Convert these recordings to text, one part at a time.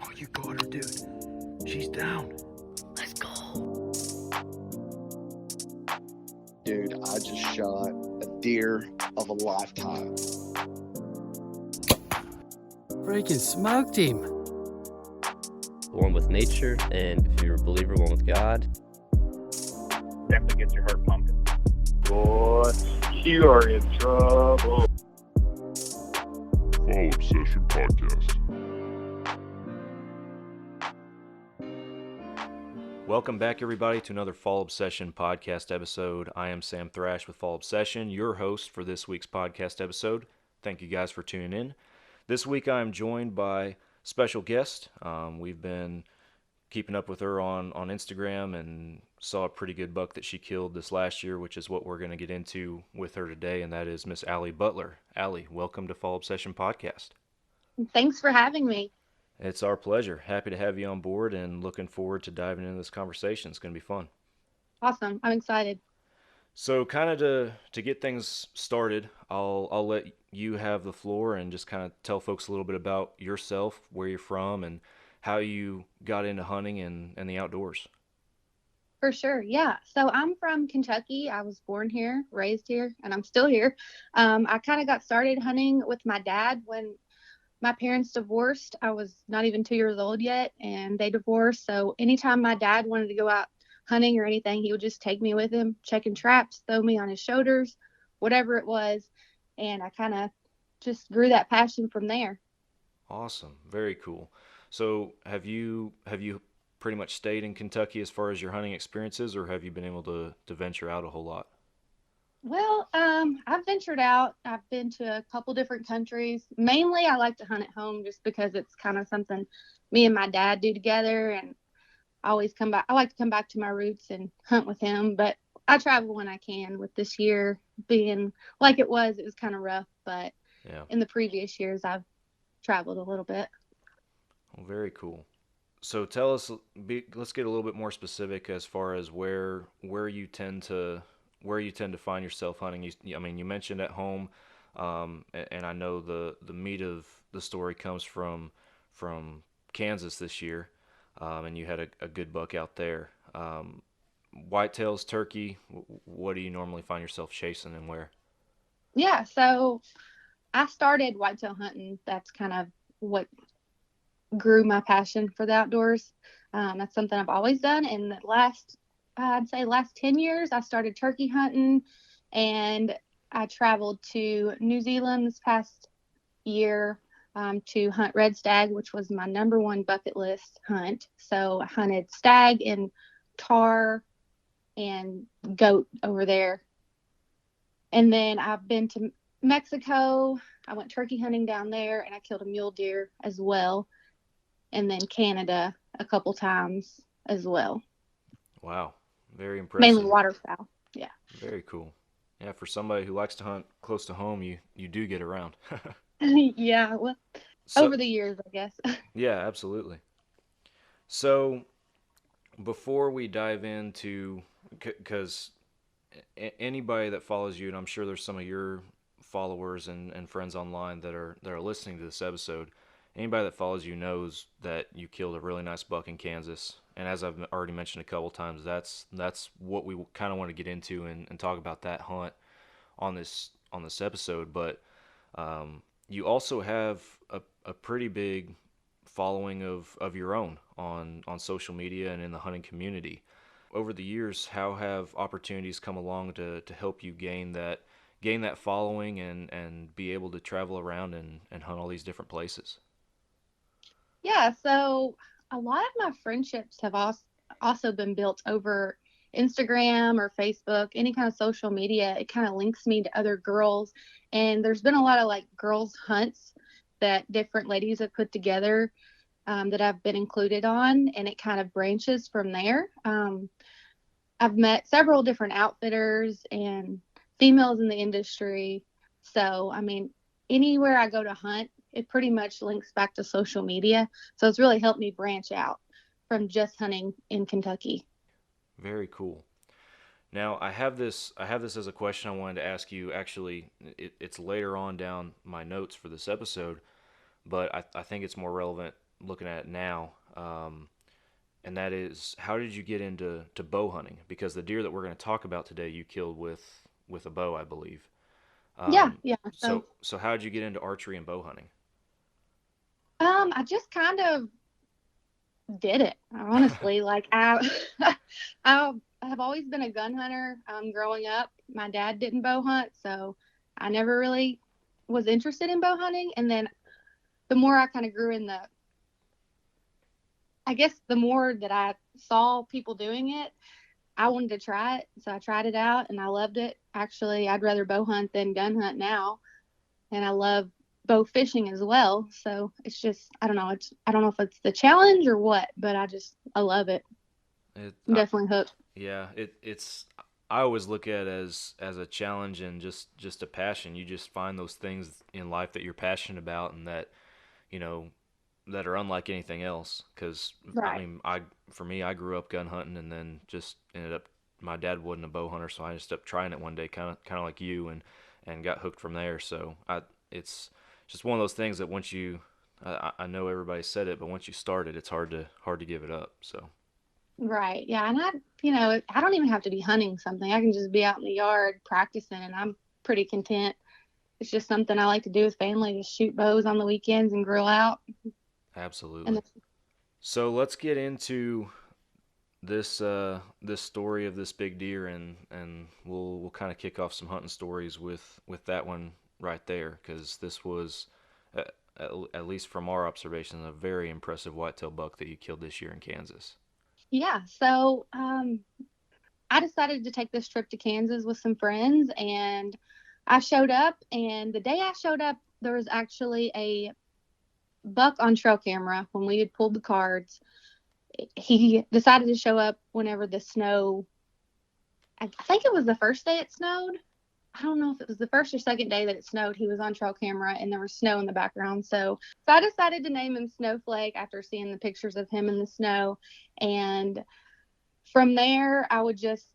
Oh, you got her, dude. She's down. Let's go. Dude, I just shot a deer of a lifetime. Freaking smoked him. One with nature, and if you're a believer, one with God. Definitely gets your heart pumping. Boy, you are in trouble. Fall Obsession Podcast. Welcome back, everybody, to another Fall Obsession podcast episode. I am Sam Thrash with Fall Obsession, your host for this week's podcast episode. Thank you guys for tuning in. This week I am joined by special guest. We've been keeping up with her on Instagram and saw a pretty good buck that she killed this last year, which is what we're going to get into with her today, and that is Miss Allie Butler. Allie, welcome to Fall Obsession Podcast. Thanks for having me. It's our pleasure. Happy to have you on board and looking forward to diving into this conversation. It's going to be fun. Awesome. I'm excited. So kind of to get things started, I'll let you have the floor and just kind of tell folks a little bit about yourself, where you're from, and how you got into hunting and the outdoors. For sure. Yeah. So I'm from Kentucky. I was born here, raised here, and I'm still here. I kind of got started hunting with my dad when my parents divorced. I was not even 2 years old yet, and they divorced. So anytime my dad wanted to go out hunting or anything, he would just take me with him, checking traps, throw me on his shoulders, whatever it was. And I kind of just grew that passion from there. Awesome. Very cool. So have you pretty much stayed in Kentucky as far as your hunting experiences, or have you been able to venture out a whole lot? Well, I've ventured out. I've been to a couple different countries. Mainly, I like to hunt at home just because it's kind of something me and my dad do together, and I always come back. I like to come back to my roots and hunt with him, but I travel when I can. With this year being like it was kind of rough, but Yeah. in the previous years, I've traveled a little bit. Well, very cool. So tell us, let's get a little bit more specific as far as where you tend to find yourself hunting. I mean, you mentioned at home, and I know the meat of the story comes from Kansas this year, and you had a good buck out there. Whitetails, turkey, what do you normally find yourself chasing and where? Yeah, so I started whitetail hunting. That's kind of what grew my passion for the outdoors. That's something I've always done. And I'd say last 10 years, I started turkey hunting, and I traveled to New Zealand this past year to hunt red stag, which was my number one bucket list hunt. So I hunted stag and tar and goat over there. And then I've been to Mexico. I went turkey hunting down there, and I killed a mule deer as well. And then Canada a couple times as well. Wow, very impressive. Mainly waterfowl. Yeah. Very cool. Yeah, for somebody who likes to hunt close to home, you do get around. Yeah, well, over the years, I guess. Yeah, absolutely. So before we dive into, because anybody that follows you, and I'm sure there's some of your followers and friends online that are listening to this episode, anybody that follows you knows that you killed a really nice buck in Kansas. And as I've already mentioned a couple times, that's what we kind of want to get into and talk about that hunt on this episode. But you also have a pretty big following of your own on social media and in the hunting community. Over the years, how have opportunities come along to help you gain that following and be able to travel around and hunt all these different places? Yeah, so a lot of my friendships have also been built over Instagram or Facebook, any kind of social media. It kind of links me to other girls. And there's been a lot of like girls' hunts that different ladies have put together that I've been included on, and it kind of branches from there. I've met several different outfitters and females in the industry. So, I mean, anywhere I go to hunt, it pretty much links back to social media. So it's really helped me branch out from just hunting in Kentucky. Very cool. Now, I have this as a question I wanted to ask you. Actually, it's later on down my notes for this episode. but I think it's more relevant looking at it now. And that is, how did you get into bow hunting? Because the deer that we're going to talk about today, you killed with a bow, I believe. Yeah, yeah. So, So how did you get into archery and bow hunting? I just kind of did it, honestly. Like I have always been a gun hunter. Growing up, my dad didn't bow hunt, so I never really was interested in bow hunting. And then the more I kind of grew in I guess the more that I saw people doing it, I wanted to try it. So I tried it out and I loved it. Actually, I'd rather bow hunt than gun hunt now. And I love bow fishing as well. So it's just, I don't know. I don't know if it's the challenge or what, but I love it. It, I'm definitely hooked. yeah, it's. I always look at it as a challenge and just a passion. You just find those things in life that you're passionate about and that you know that are unlike anything else. Because I Right. mean, for me, I grew up gun hunting and then just ended up. My dad wasn't a bow hunter, so I just ended up trying it one day, kind of like you, and got hooked from there. So it's just one of those things that once you, I know everybody said it, but once you start it, it's hard to give it up. So Right. Yeah. And I don't even have to be hunting something. I can just be out in the yard practicing and I'm pretty content. It's just something I like to do with family, just shoot bows on the weekends and grill out. absolutely. And So let's get into this story of this big deer, and we'll kind of kick off some hunting stories with that one right there, because this was uh, at least from our observation a very impressive whitetail buck that you killed this year in Kansas. yeah. So I decided to take this trip to Kansas with some friends and I showed up. And the day I showed up, there was actually a buck on trail camera when we had pulled the cards. He decided to show up whenever the snow, I think it was the first day it snowed. I don't know if it was the first or second day that it snowed. He was on trail camera and there was snow in the background. So I decided to name him Snowflake after seeing the pictures of him in the snow. And from there, I would just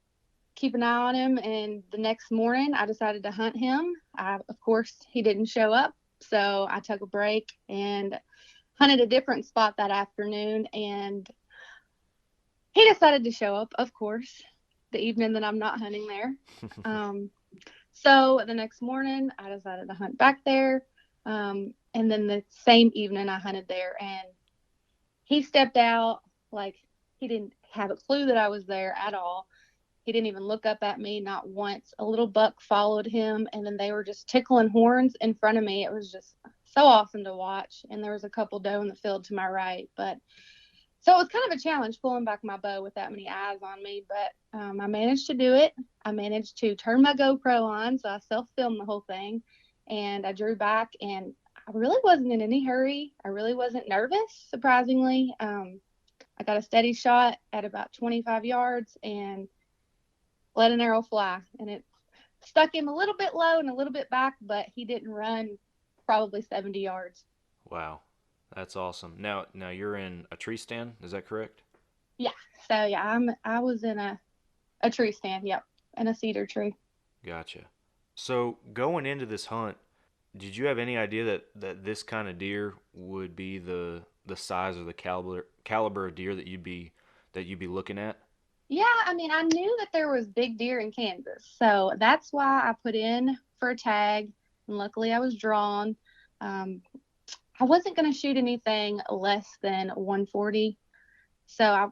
keep an eye on him. And the next morning, I decided to hunt him. Of course, he didn't show up. So I took a break and hunted a different spot that afternoon. And he decided to show up, of course, the evening that I'm not hunting there. Um, So the next morning, I decided to hunt back there. And then the same evening, I hunted there, and he stepped out like he didn't have a clue that I was there at all. He didn't even look up at me, not once. A little buck followed him, and then they were just tickling horns in front of me. It was just so awesome to watch. And there was a couple doe in the field to my right, but so it was kind of a challenge pulling back my bow with that many eyes on me, but I managed to do it. I managed to turn my GoPro on, so I self-filmed the whole thing, and I drew back, and I really wasn't in any hurry. I really wasn't nervous, surprisingly. I got a steady shot at about 25 yards and let an arrow fly, and it stuck him a little bit low and a little bit back, but he didn't run probably 70 yards. Wow, that's awesome. Now you're in a tree stand, is that correct? Yeah, so yeah, I was in a tree stand, yep, and a cedar tree. Gotcha. So going into this hunt, did you have any idea that this kind of deer would be the size or the caliber of deer that you'd be looking at? Yeah, I mean, I knew that there was big deer in Kansas, so that's why I put in for a tag, and luckily I was drawn. Um, I wasn't going to shoot anything less than 140, so I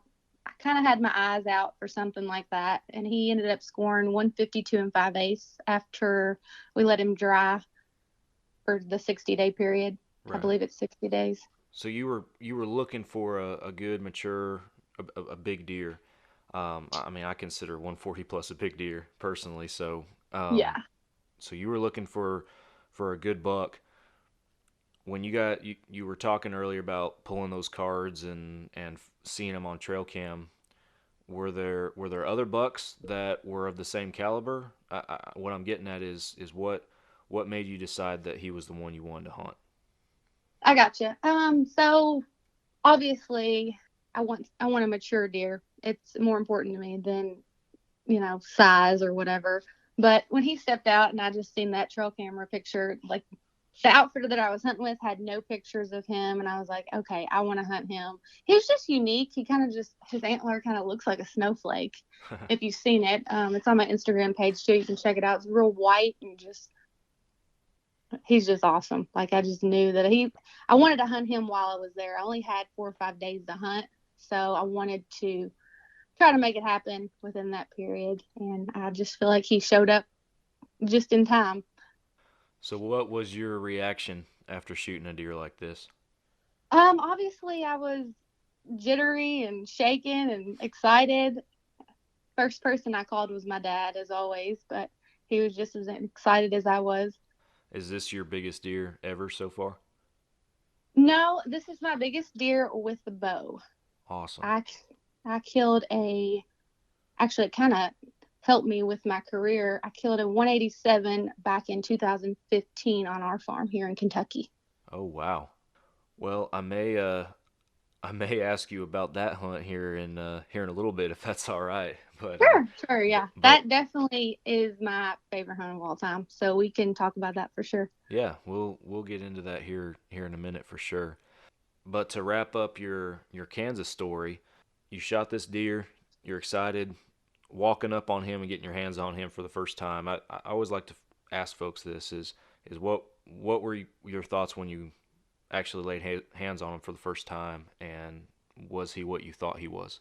kind of had my eyes out for something like that, and he ended up scoring 152 and 5/8 after we let him dry for the 60-day period. I Right. believe it's 60 days. So you were looking for a good mature a big deer. I mean, I consider 140 plus a big deer personally. So Yeah. so you were looking for a good buck. When you were talking earlier about pulling those cards and seeing them on trail cam, were there other bucks that were of the same caliber? What I'm getting at is what made you decide that he was the one you wanted to hunt? I gotcha. So obviously I want a mature deer. It's more important to me than, size or whatever. But when he stepped out and I just seen that trail camera picture, like the outfitter that I was hunting with had no pictures of him, and I was like, okay, I want to hunt him. He was just unique. He kind of just, his antler kind of looks like a snowflake. If you've seen it, it's on my Instagram page too. You can check it out. It's real white and just, he's just awesome. Like, I just knew that I wanted to hunt him while I was there. I only had 4 or 5 days to hunt, so I wanted to try to make it happen within that period, and I just feel like he showed up just in time. So what was your reaction after shooting a deer like this? Obviously I was jittery and shaking and excited. First person I called was my dad, as always, but he was just as excited as I was. Is this your biggest deer ever so far? No, this is my biggest deer with the bow. Awesome. I killed actually it kind of helped me with my career. I killed a 187 back in 2015 on our farm here in Kentucky. Oh wow. Well, I may ask you about that hunt here in a little bit if that's all right. Sure, yeah. But That definitely is my favorite hunt of all time. So we can talk about that for sure. yeah, we'll get into that here in a minute for sure. But to wrap up your Kansas story, you shot this deer, you're excited, walking up on him and getting your hands on him for the first time. I always like to ask folks this is what were your thoughts when you actually laid hands on him for the first time, and was he what you thought he was?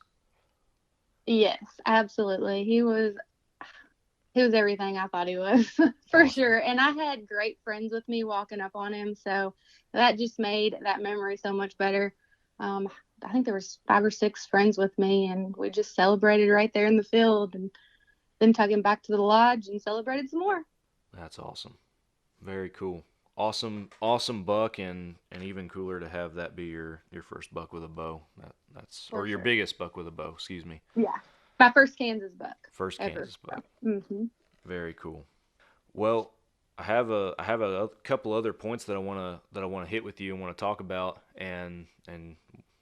Yes, absolutely. He was everything I thought he was for Awesome. sure. And I had great friends with me walking up on him, so that just made that memory so much better. Um, I think there was 5 or 6 friends with me, and we just celebrated right there in the field, and then took him back to the lodge and celebrated some more. That's awesome. Very cool. Awesome buck, and even cooler to have that be your first buck with a bow. That's For or your sure. biggest buck with a bow, excuse me. Yeah, my first Kansas buck First ever. Kansas buck. Mm-hmm. Very cool. Well, I have a couple other points that I want to hit with you and want to talk about, and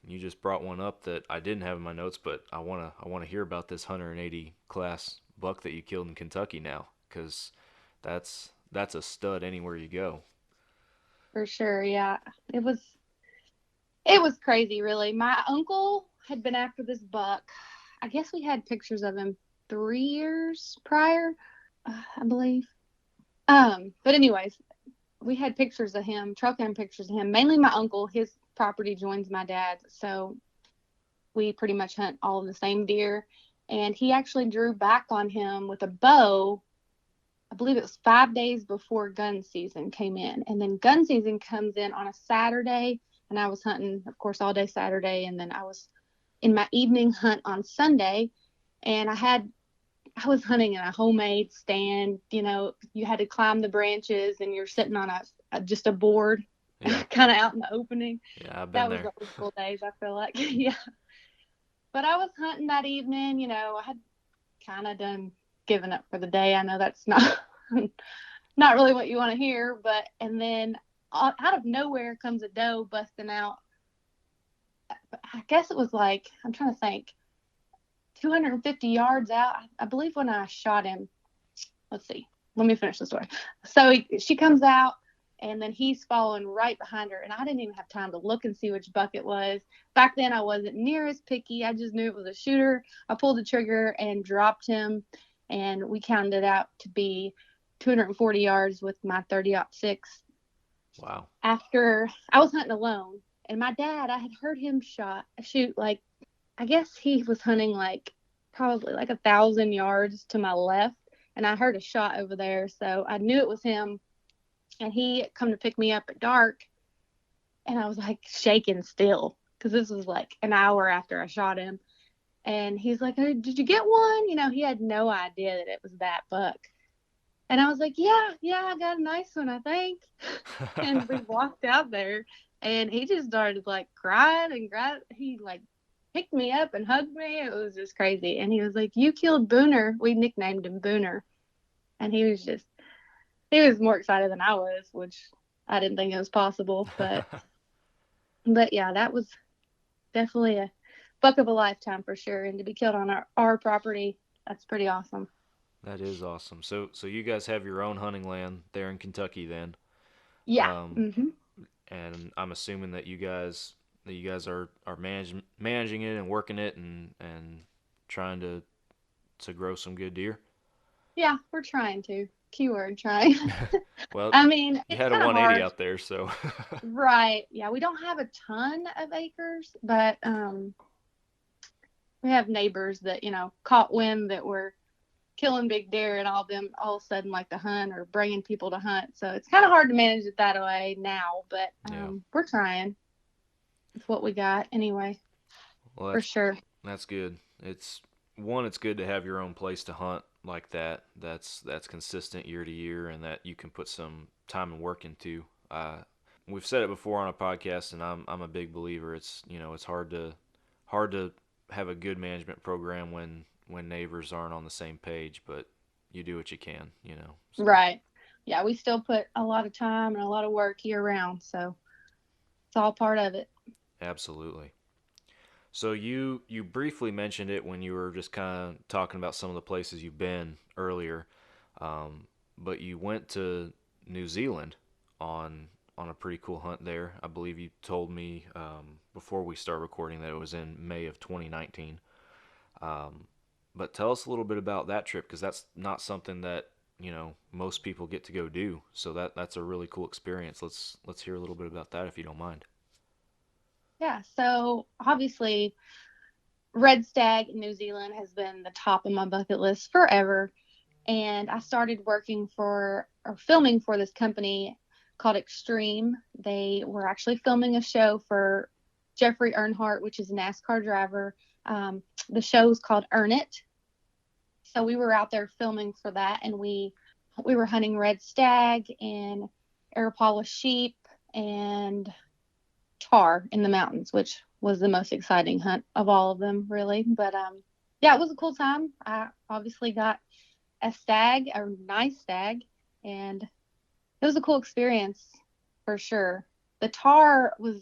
you just brought one up that I didn't have in my notes, but I want to hear about this 180 class buck that you killed in Kentucky now, because that's a stud anywhere you go. For sure, yeah. It was it was crazy, really. My uncle had been after this buck. I guess we had pictures of him 3 years prior, I believe. But anyways, we had pictures of him, trail cam pictures of him. Mainly my uncle. His property joins my dad's, so we pretty much hunt all of the same deer. And he actually drew back on him with a bow. I believe it was 5 days before gun season came in. And then gun season comes in on a Saturday. And I was hunting, of course, all day Saturday. And then I was in my evening hunt on Sunday. And I was hunting in a homemade stand. You know, you had to climb the branches and you're sitting on just a board, Yeah, kind of out in the opening. yeah, I've been That was there. the old school days, I feel like. Yeah. But I was hunting that evening. You know, I had kind of done given up for the day. I know that's not not really what you want to hear, but and then out of nowhere comes a doe busting out. I guess it was like, I'm trying to think, 250 yards out. I believe when I shot him. Let's see. Let me finish the story. So she comes out, and then he's following right behind her, and I didn't even have time to look and see which buck it was. Back then, I wasn't near as picky. I just knew it was a shooter. I pulled the trigger and dropped him, and we counted it out to be 240 yards with my 30-06. Wow. After I was hunting alone, and my dad, I had heard him shoot like, I guess he was hunting like probably like 1,000 yards to my left, and I heard a shot over there, so I knew it was him. And he come to pick me up at dark, and I was like shaking still because this was like an hour after I shot him. And he's like, "Hey, did you get one?" You know, he had no idea that it was that buck. And I was like, yeah, I got a nice one, I think. And we walked out there, and he just started like crying and crying. He like picked me up and hugged me. It was just crazy. And he was like, "You killed Booner." We nicknamed him Booner. And he was more excited than I was, which I didn't think it was possible. But yeah, that was definitely a buck of a lifetime for sure. And to be killed on our property, that's pretty awesome. That is awesome. So you guys have your own hunting land there in Kentucky then. Yeah. Um, Hmm. and I'm assuming that you guys are managing it and working it and trying to grow some good deer. Yeah, we're trying to. Keyword trying. Well, I mean, you it's had a kind of 180 hard. out there, so Right. Yeah, we don't have a ton of acres, but we have neighbors that, caught wind that we're killing big deer and all of them all of a sudden like to hunt or bringing people to hunt. So it's kind of hard to manage it that way now, but yeah. we're trying. It's what we got anyway, Well, for that's sure. that's good. It's good to have your own place to hunt like that. That's consistent year to year, and that you can put some time and work into. We've said it before on a podcast, and I'm a big believer. It's hard to have a good management program when neighbors aren't on the same page, but you do what you can, So Right. Yeah, we still put a lot of time and a lot of work year round, so it's all part of it. absolutely. So you briefly mentioned it when you were just kind of talking about some of the places you've been earlier, but you went to New Zealand on a pretty cool hunt there. I believe you told me before we start recording that it was in May of 2019. But tell us a little bit about that trip because that's not something that most people get to go do. So that's a really cool experience. Let's hear a little bit about that if you don't mind. Yeah, so obviously red stag in New Zealand has been the top of my bucket list forever. And I started working for or filming for this company called Extreme. They were actually filming a show for Jeffrey Earnhardt, which is a NASCAR driver. The show is called Earn It. So we were out there filming for that, and we were hunting red stag and Arapawa sheep and tar in the mountains, which was the most exciting hunt of all of them, really. But yeah, it was a cool time. I obviously got a stag, a nice stag, and it was a cool experience for sure. The tar was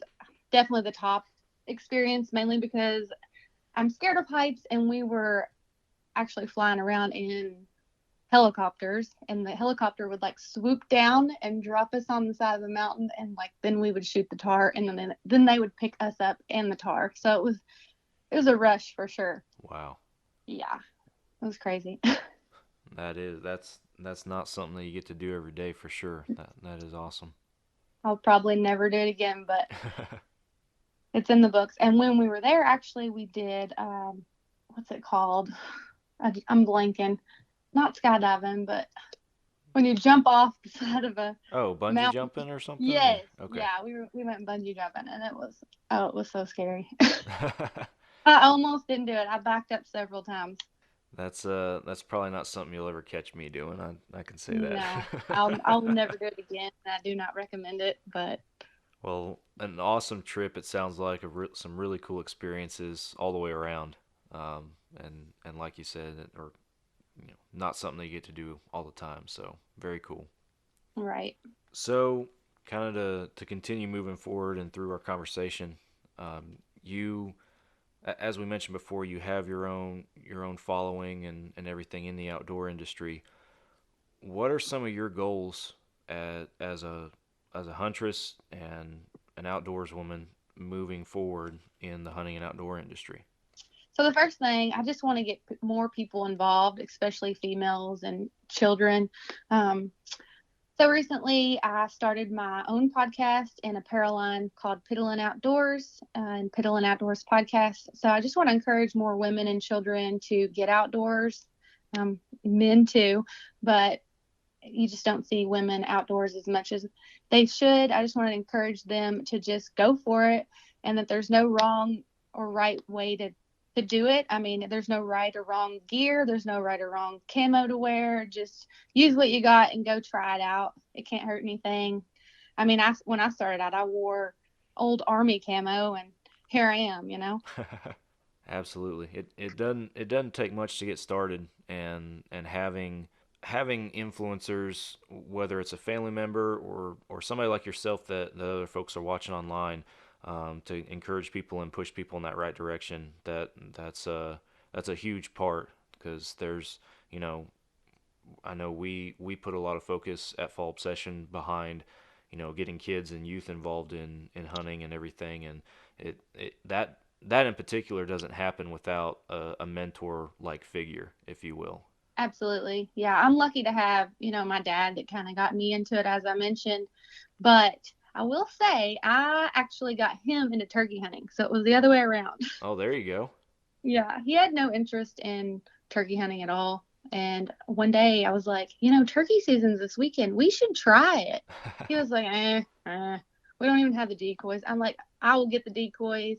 definitely the top experience, mainly because I'm scared of heights, and we were actually flying around in helicopters, and the helicopter would like swoop down and drop us on the side of the mountain, and like then we would shoot the tar, and then they would pick us up in the tar. So it was a rush for sure. Wow. Yeah, it was crazy. That's not something that you get to do every day for sure. That is awesome. I'll probably never do it again, but it's in the books. And when we were there, actually, we did what's it called? I'm blanking. Not skydiving, but when you jump off the side of a Oh, bungee mountain. jumping or something? Or Yes, okay. yeah, we went bungee jumping, and it was so scary. I almost didn't do it. I backed up several times. That's probably not something you'll ever catch me doing. I can say that. No, I'll never do it again. I do not recommend it, but Well, an awesome trip. It sounds like some really cool experiences all the way around. And like you said, or not something that you get to do all the time. So very cool. right. So kind of to continue moving forward and through our conversation, you, as we mentioned before, you have your own following and everything in the outdoor industry. What are some of your goals as a huntress and an outdoors woman moving forward in the hunting and outdoor industry? So the first thing, I just want to get more people involved, especially females and children. Um, so recently, I started my own podcast and apparel line called Piddlin' Outdoors and Piddlin' Outdoors podcast. So I just want to encourage more women and children to get outdoors, men too, but you just don't see women outdoors as much as they should. I just want to encourage them to just go for it, and that there's no wrong or right way to do it. I mean, there's no right or wrong gear. There's no right or wrong camo to wear. Just use what you got and go try it out. It can't hurt anything. I mean, when I started out, I wore old army camo, and here I am. Absolutely. It doesn't take much to get started, and having influencers, whether it's a family member or somebody like yourself that the other folks are watching online, to encourage people and push people in that right direction. That's a huge part because I know we put a lot of focus at Fall Obsession behind getting kids and youth involved in hunting and everything. And that in particular doesn't happen without a mentor like figure, if you will. Absolutely. Yeah, I'm lucky to have, my dad that kind of got me into it, as I mentioned. But I will say I actually got him into turkey hunting. So it was the other way around. Oh, there you go. Yeah, he had no interest in turkey hunting at all. And one day I was like, turkey season's this weekend. We should try it. He was like, we don't even have the decoys. I'm like, I will get the decoys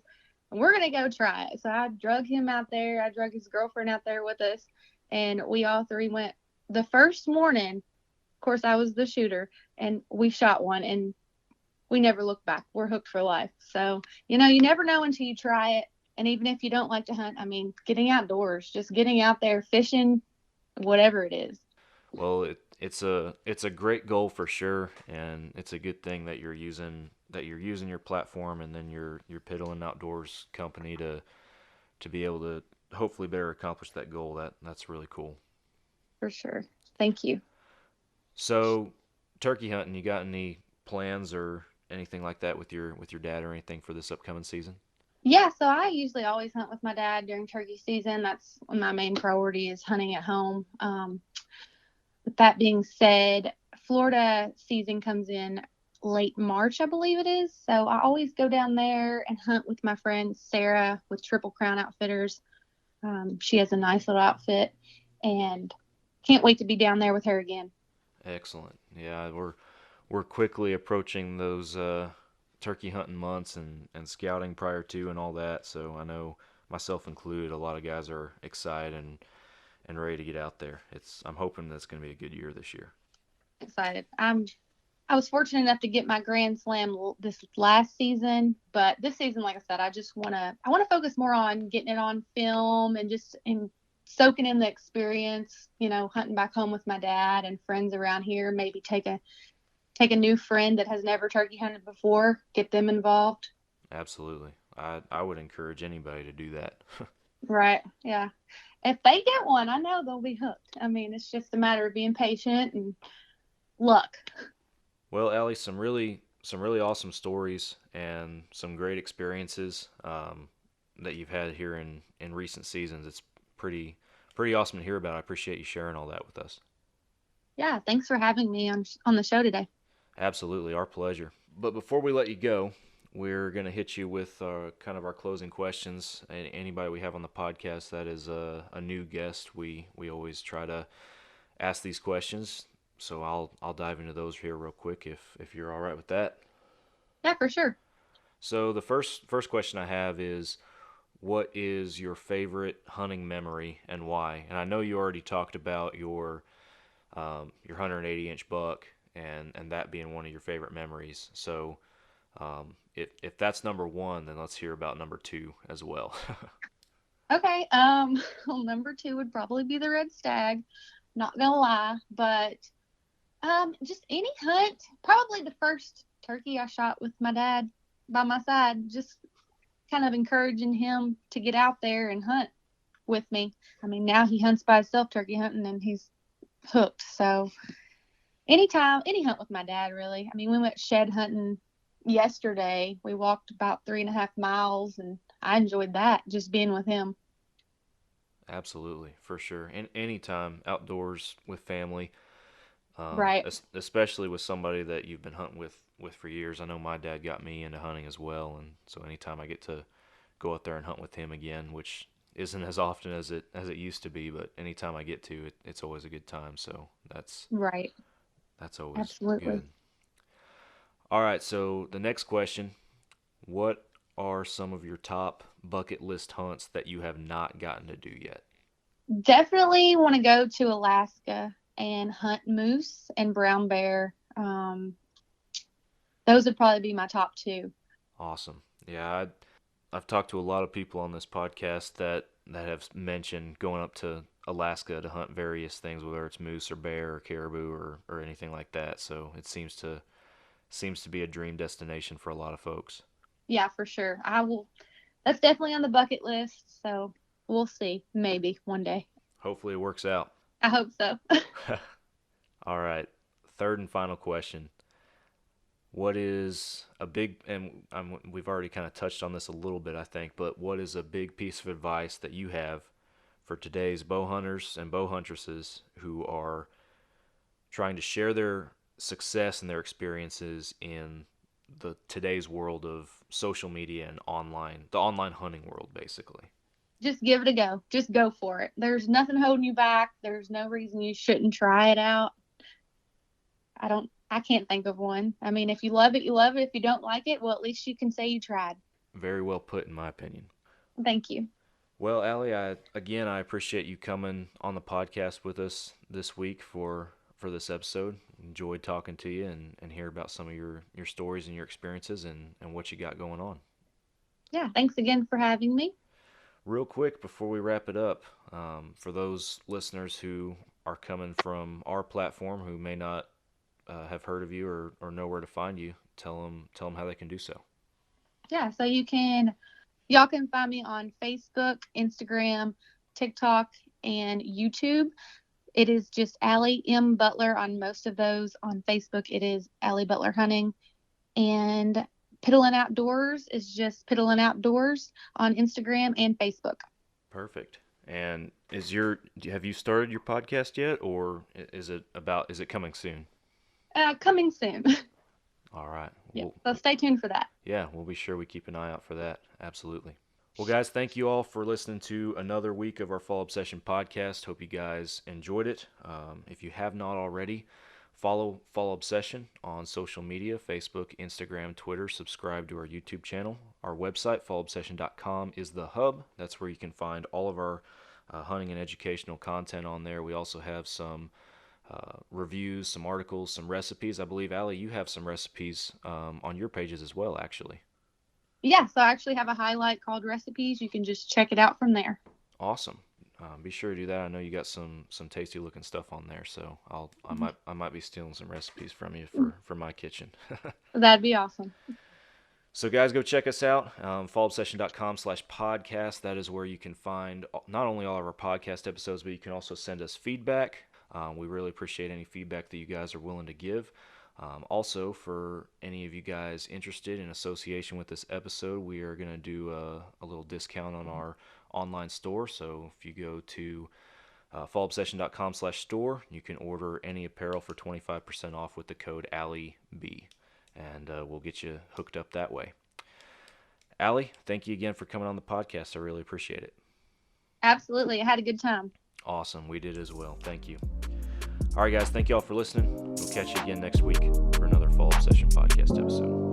and we're going to go try it. So I drug him out there. I drug his girlfriend out there with us. And we all three went the first morning. Of course, I was the shooter and we shot one and we never looked back. We're hooked for life. So, you never know until you try it. And even if you don't like to hunt, I mean, getting outdoors, just getting out there, fishing, whatever it is. Well, it's a great goal for sure, and it's a good thing that you're using your platform, and then your Piddling Outdoors company to be able to hopefully better accomplish that goal. That's really cool. For sure. Thank you. So, turkey hunting, you got any plans or anything like that with your dad or anything for this upcoming season? Yeah, so I usually always hunt with my dad during turkey season. That's my main priority is hunting at home. With that being said, Florida season comes in late March, I believe it is. So I always go down there and hunt with my friend Sarah with Triple Crown Outfitters. She has a nice little outfit and can't wait to be down there with her again. Excellent. Yeah, we're quickly approaching those turkey hunting months and scouting prior to and all that. So I know myself included, a lot of guys are excited and ready to get out there. I'm hoping that's going to be a good year this year. Excited. I was fortunate enough to get my Grand Slam this last season, but this season, like I said, I want to focus more on getting it on film and just soaking in the experience, hunting back home with my dad and friends around here, maybe take a new friend that has never turkey hunted before, get them involved. Absolutely. I would encourage anybody to do that. Right. Yeah. If they get one, I know they'll be hooked. I mean, it's just a matter of being patient and luck. Well, Allie, some really awesome stories and some great experiences that you've had here in recent seasons. It's pretty awesome to hear about. I appreciate you sharing all that with us. Yeah, thanks for having me on the show today. Absolutely, our pleasure. But before we let you go, we're going to hit you with kind of our closing questions. Anybody we have on the podcast that is a new guest, we always try to ask these questions. So I'll dive into those here real quick if you're all right with that. Yeah, for sure. So the first question I have is, what is your favorite hunting memory and why? And I know you already talked about your 180-inch buck and that being one of your favorite memories. So if that's number one, then let's hear about number two as well. Okay. Well, number two would probably be the red stag. Not gonna lie, but just any hunt. Probably the first turkey I shot with my dad by my side. Just kind of encouraging him to get out there and hunt with me. I mean, now he hunts by himself turkey hunting and he's hooked. So anytime, any hunt with my dad, really. I mean, we went shed hunting yesterday. We walked about 3.5 miles and I enjoyed that, just being with him. Absolutely, for sure. And anytime outdoors with family, Right. especially with somebody that you've been hunting with for years. I know my dad got me into hunting as well, and so anytime I get to go out there and hunt with him again, which isn't as often as it used to be, but anytime I get to, it's always a good time. So that's Right. always Absolutely. good. All right, so the next question, what are some of your top bucket list hunts that you have not gotten to do yet? Definitely want to go to Alaska and hunt moose and brown bear. Those would probably be my top two. Awesome. Yeah, I've talked to a lot of people on this podcast that have mentioned going up to Alaska to hunt various things, whether it's moose or bear or caribou or anything like that. So it seems to be a dream destination for a lot of folks. Yeah, for sure. I will. That's definitely on the bucket list. So we'll see. Maybe one day. Hopefully it works out. I hope so. All right. Third and final question. what is a big, and we've already kind of touched on this a little bit, I think, but what is a big piece of advice that you have for today's bow hunters and bow huntresses who are trying to share their success and their experiences in the today's world of social media and the online hunting world, basically? Just give it a go. Just go for it. There's nothing holding you back. There's no reason you shouldn't try it out. I can't think of one. I mean, if you love it, you love it. If you don't like it, well, at least you can say you tried. Very well put, in my opinion. Thank you. Well, Allie, I appreciate you coming on the podcast with us this week for this episode. Enjoyed talking to you and hear about some of your stories and your experiences and what you got going on. Yeah, thanks again for having me. Real quick before we wrap it up, for those listeners who are coming from our platform who may not have heard of you or know where to find you, tell them how they can do so. Yeah, so y'all can find me on Facebook, Instagram, TikTok, and YouTube. It is just Allie M. Butler on most of those. On Facebook, it is Allie Butler Hunting. And Piddlin' Outdoors is just Piddlin' Outdoors on Instagram and Facebook. Perfect. And have you started your podcast yet, or is it coming soon? Coming soon. All right. Yeah, so stay tuned for that. Yeah, we'll be sure we keep an eye out for that. Absolutely. Well, guys, thank you all for listening to another week of our Fall Obsession podcast. Hope you guys enjoyed it. If you have not already, follow Fall Obsession on social media, Facebook, Instagram, Twitter. Subscribe to our YouTube channel. Our website, fallobsession.com, is the hub. That's where you can find all of our hunting and educational content on there. We also have some reviews, some articles, some recipes. I believe, Allie, you have some recipes on your pages as well, actually. Yeah, so I actually have a highlight called recipes. You can just check it out from there. Awesome. Be sure to do that. I know you got some tasty looking stuff on there, so I might be stealing some recipes from you for my kitchen. That'd be awesome. So guys, go check us out, fallobsession.com/podcast. That is where you can find not only all of our podcast episodes, but you can also send us feedback. We really appreciate any feedback that you guys are willing to give. Also, for any of you guys interested in association with this episode, we are going to do a little discount on our online store. So if you go to fallobsession.com/store, you can order any apparel for 25% off with the code AllieB, and we'll get you hooked up that way. Allie, thank you again for coming on the podcast. I really appreciate it. Absolutely. I had a good time. Awesome. We did as well. Thank you. All right, guys. Thank you all for listening. We'll catch you again next week for another Fall Obsession podcast episode.